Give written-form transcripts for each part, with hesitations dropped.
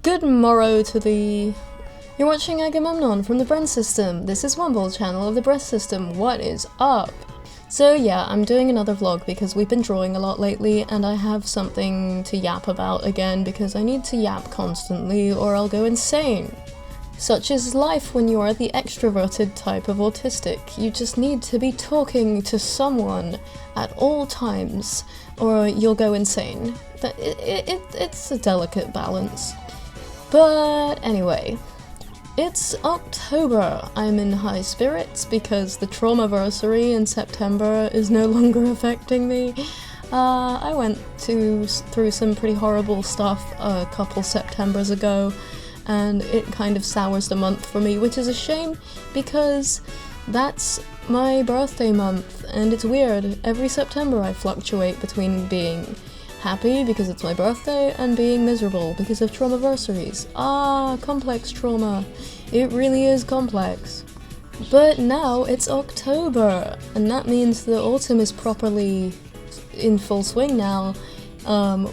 Good morrow to thee. You're watching Agamemnon from the Bren System. This is Wumble, channel of the Breast System. What is up? So yeah, I'm doing another vlog because we've been drawing a lot lately and I have something to yap about again because I need to yap constantly or I'll go insane. Such is life when you are the extroverted type of autistic. You just need to be talking to someone at all times or you'll go insane. It's a delicate balance. But anyway, it's October. I'm in high spirits because the Traumaversary in September is no longer affecting me. I went through some pretty horrible stuff a couple Septembers ago, and it kind of sours the month for me, which is a shame because that's my birthday month, and it's weird. Every September I fluctuate between being happy because it's my birthday and being miserable because of Traumaversaries. Complex trauma. It really is complex. But now it's October, and that means the autumn is properly in full swing now,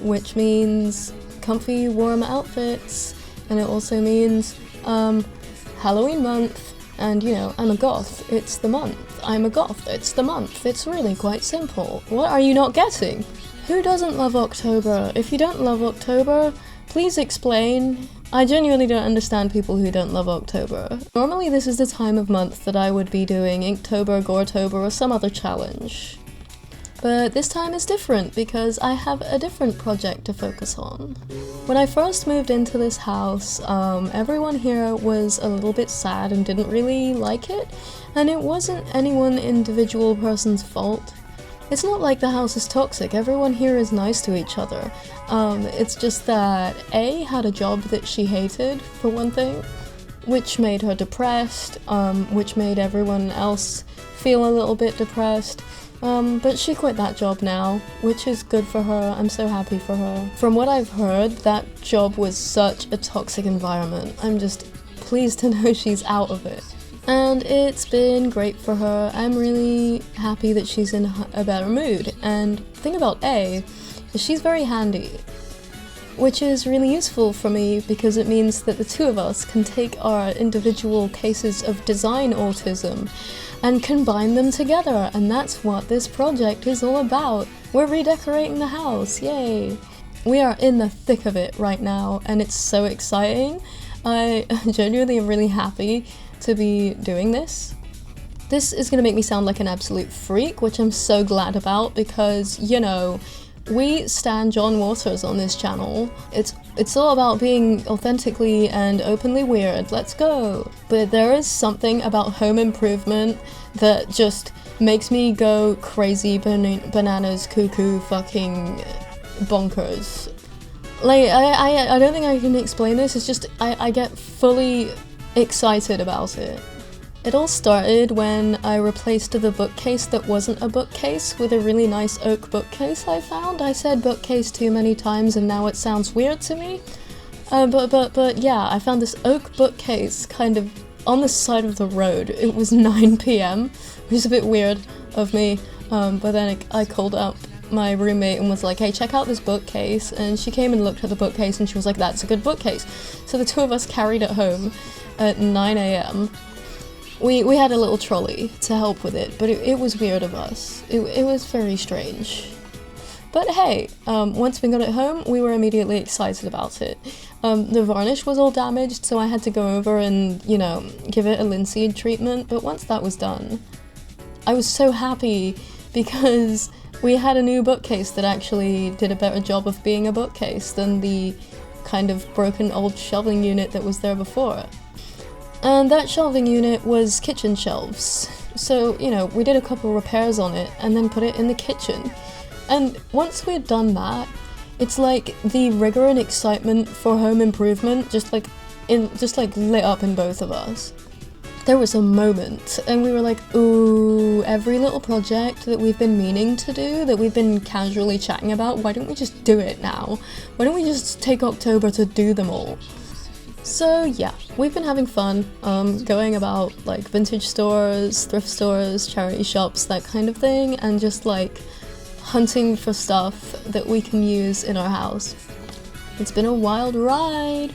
which means comfy, warm outfits, and it also means Halloween month, and you know, I'm a goth, it's the month. I'm a goth, it's the month. It's really quite simple. What are you not getting? Who doesn't love October? If you don't love October, please explain. I genuinely don't understand people who don't love October. Normally this is the time of month that I would be doing Inktober, Goretober, or some other challenge. But this time is different because I have a different project to focus on. When I first moved into this house, everyone here was a little bit sad and didn't really like it, and it wasn't any one individual person's fault. It's not like the house is toxic, everyone here is nice to each other. It's just that A had a job that she hated, for one thing, which made her depressed, which made everyone else feel a little bit depressed. But she quit that job now, which is good for her. I'm so happy for her. From what I've heard, that job was such a toxic environment. I'm just pleased to know she's out of it. And it's been great for her. I'm really happy that she's in a better mood. And the thing about A is she's very handy, which is really useful for me because it means that the two of us can take our individual cases of design autism and combine them together, and that's what this project is all about. We're redecorating the house, yay! We are in the thick of it right now, and it's so exciting. I genuinely am really happy to be doing this. This is gonna make me sound like an absolute freak, which I'm so glad about because, you know, we stan John Waters on this channel. It's all about being authentically and openly weird, let's go. But there is something about home improvement that just makes me go crazy bananas cuckoo fucking bonkers. Like, I don't think I can explain this, it's just I get fully excited about it. It all started when I replaced the bookcase that wasn't a bookcase with a really nice oak bookcase I found. I said bookcase too many times and now it sounds weird to me. But yeah, I found this oak bookcase kind of on the side of the road. It was 9 PM, which is a bit weird of me, but then I called up my roommate and was like, hey, check out this bookcase, and she came and looked at the bookcase and she was like, that's a good bookcase. So the two of us carried it home at 9 AM. We had a little trolley to help with it, but it was weird of us. It was very strange. But hey, once we got it home, we were immediately excited about it. The varnish was all damaged, so I had to go over and, you know, give it a linseed treatment, but once that was done, I was so happy because we had a new bookcase that actually did a better job of being a bookcase than the kind of broken old shelving unit that was there before. And that shelving unit was kitchen shelves. So, you know, we did a couple repairs on it and then put it in the kitchen. And once we had done that, it's like the rigor and excitement for home improvement just like lit up in both of us. There was a moment and we were like, ooh, every little project that we've been meaning to do, that we've been casually chatting about, why don't we just do it now? Why don't we just take October to do them all? So yeah, we've been having fun, going about like vintage stores, thrift stores, charity shops, that kind of thing, and just like hunting for stuff that we can use in our house. It's been a wild ride.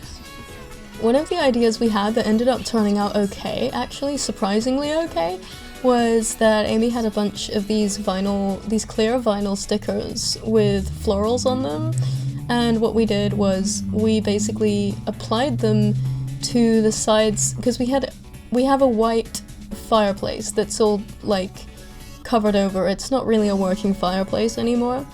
one of the ideas we had that ended up turning out okay, actually surprisingly okay, was that Amy had a bunch of these clear vinyl stickers with florals on them, and what we did was we basically applied them to the sides, because we have a white fireplace that's all like covered over. It's not really a working fireplace anymore.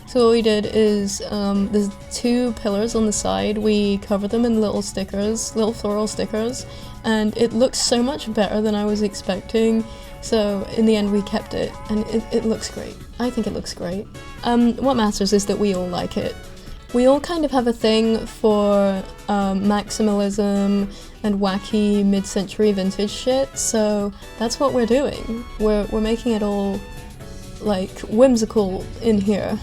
So what we did is there's 2 pillars on the side, we covered them in little stickers, little floral stickers, and it looks so much better than I was expecting. So in the end we kept it, and it looks great. I think it looks great. What matters is that we all like it. We all kind of have a thing for maximalism and wacky mid-century vintage shit, so that's what we're doing. We're making it all like whimsical in here.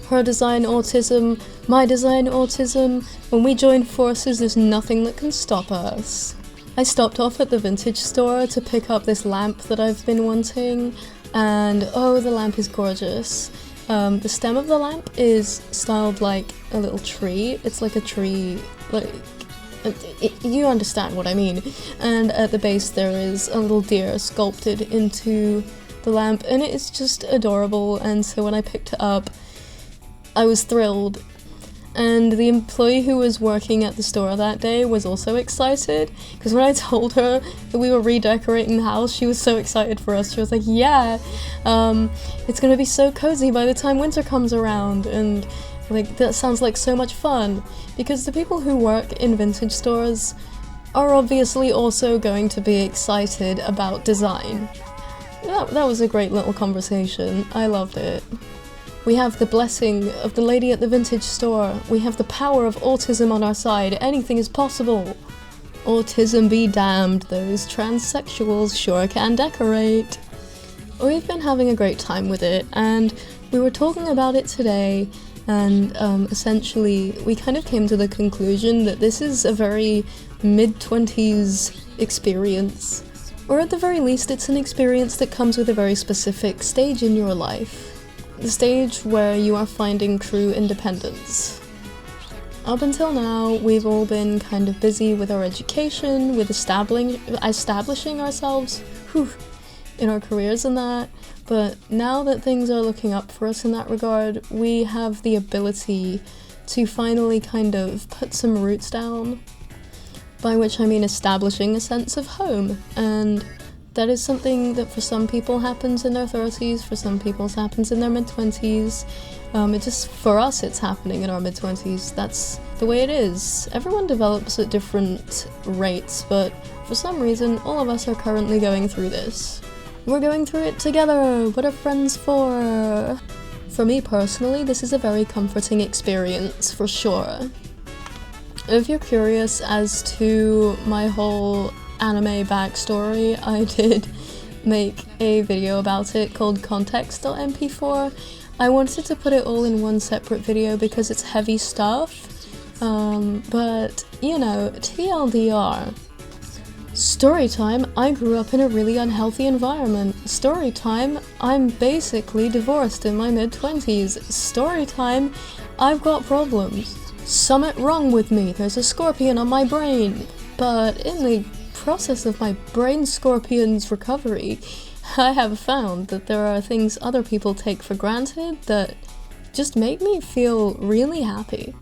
Her design autism, my design autism. When we join forces, there's nothing that can stop us. I stopped off at the vintage store to pick up this lamp that I've been wanting, and oh, the lamp is gorgeous. The stem of the lamp is styled like a little tree. It's like a tree, like, you understand what I mean. And at the base there is a little deer sculpted into the lamp, and it is just adorable, and so when I picked it up, I was thrilled. And the employee who was working at the store that day was also excited, because when I told her that we were redecorating the house, she was so excited for us. She was like, yeah, it's gonna be so cozy by the time winter comes around, and like, that sounds like so much fun, because the people who work in vintage stores are obviously also going to be excited about design. That was a great little conversation. I loved it. We have the blessing of the lady at the vintage store. We have the power of autism on our side. Anything is possible. Autism be damned, those transsexuals sure can decorate. We've been having a great time with it, and we were talking about it today, and essentially we kind of came to the conclusion that this is a very mid-20s experience. Or at the very least, it's an experience that comes with a very specific stage in your life. The stage where you are finding true independence. Up until now, we've all been kind of busy with our education, with establishing ourselves in our careers and that, but now that things are looking up for us in that regard, we have the ability to finally kind of put some roots down, by which I mean establishing a sense of home, and that is something that for some people happens in their 30s, for some people it happens in their mid-20s. For us it's happening in our mid-20s. That's the way it is. Everyone develops at different rates, but for some reason all of us are currently going through this. We're going through it together! What are friends for? For me personally, this is a very comforting experience, for sure. If you're curious as to my whole anime backstory, I did make a video about it called context.mp4. I wanted to put it all in one separate video because it's heavy stuff, but you know, TLDR. Storytime, I grew up in a really unhealthy environment. Storytime, I'm basically divorced in my mid-20s. Storytime, I've got problems. Something wrong with me, there's a scorpion on my brain. But in the process of my brain scorpion's recovery, I have found that there are things other people take for granted that just make me feel really happy.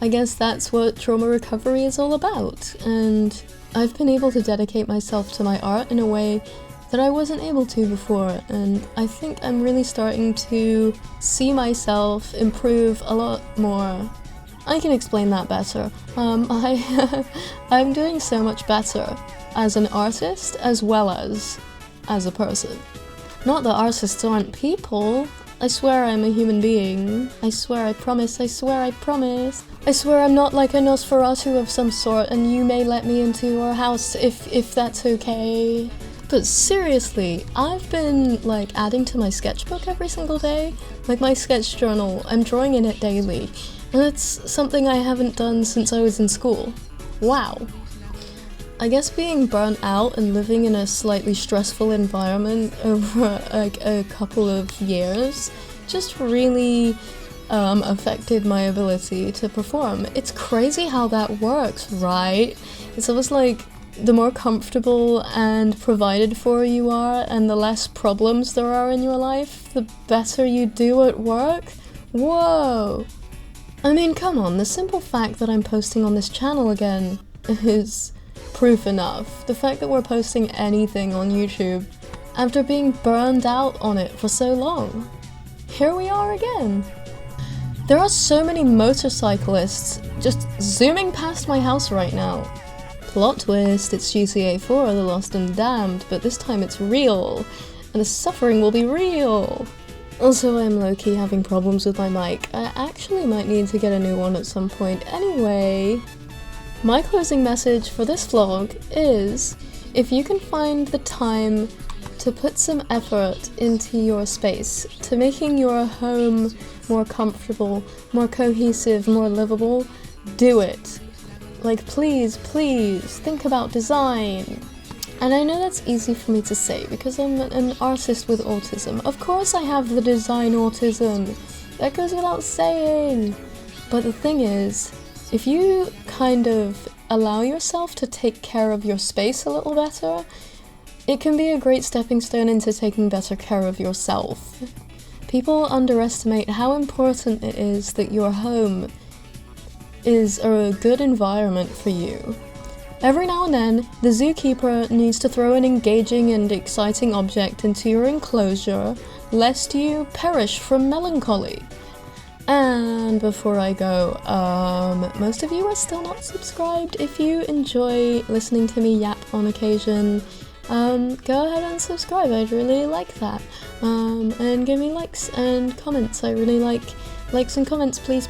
I guess that's what trauma recovery is all about, and I've been able to dedicate myself to my art in a way that I wasn't able to before, and I think I'm really starting to see myself improve a lot more. I can explain that better. I'm doing so much better as an artist as well as a person. Not that artists aren't people. I swear I'm a human being. I swear, I promise, I swear, I promise. I swear I'm not like a Nosferatu of some sort, and you may let me into your house if that's okay. But seriously, I've been like adding to my sketchbook every single day. Like my sketch journal, I'm drawing in it daily. And it's something I haven't done since I was in school. Wow. I guess being burnt out and living in a slightly stressful environment over like a couple of years just really affected my ability to perform. It's crazy how that works, right? It's almost like the more comfortable and provided for you are and the less problems there are in your life, the better you do at work. Whoa! I mean, come on, the simple fact that I'm posting on this channel again is proof enough. The fact that we're posting anything on YouTube after being burned out on it for so long. Here we are again. There are so many motorcyclists just zooming past my house right now. Plot twist, it's GTA 4, The Lost and Damned, but this time it's real, and the suffering will be real. Also, I'm low-key having problems with my mic. I actually might need to get a new one at some point anyway. My closing message for this vlog is, if you can find the time to put some effort into your space, to making your home more comfortable, more cohesive, more livable, do it. Like, please, think about design. And I know that's easy for me to say because I'm an artist with autism. Of course I have the design autism. That goes without saying. But the thing is, if you kind of allow yourself to take care of your space a little better, it can be a great stepping stone into taking better care of yourself. People underestimate how important it is that your home is a good environment for you. Every now and then, the zookeeper needs to throw an engaging and exciting object into your enclosure, lest you perish from melancholy. And before I go, most of you are still not subscribed. If you enjoy listening to me yap on occasion, go ahead and subscribe, I'd really like that. And give me likes and comments, I really like likes and comments, please.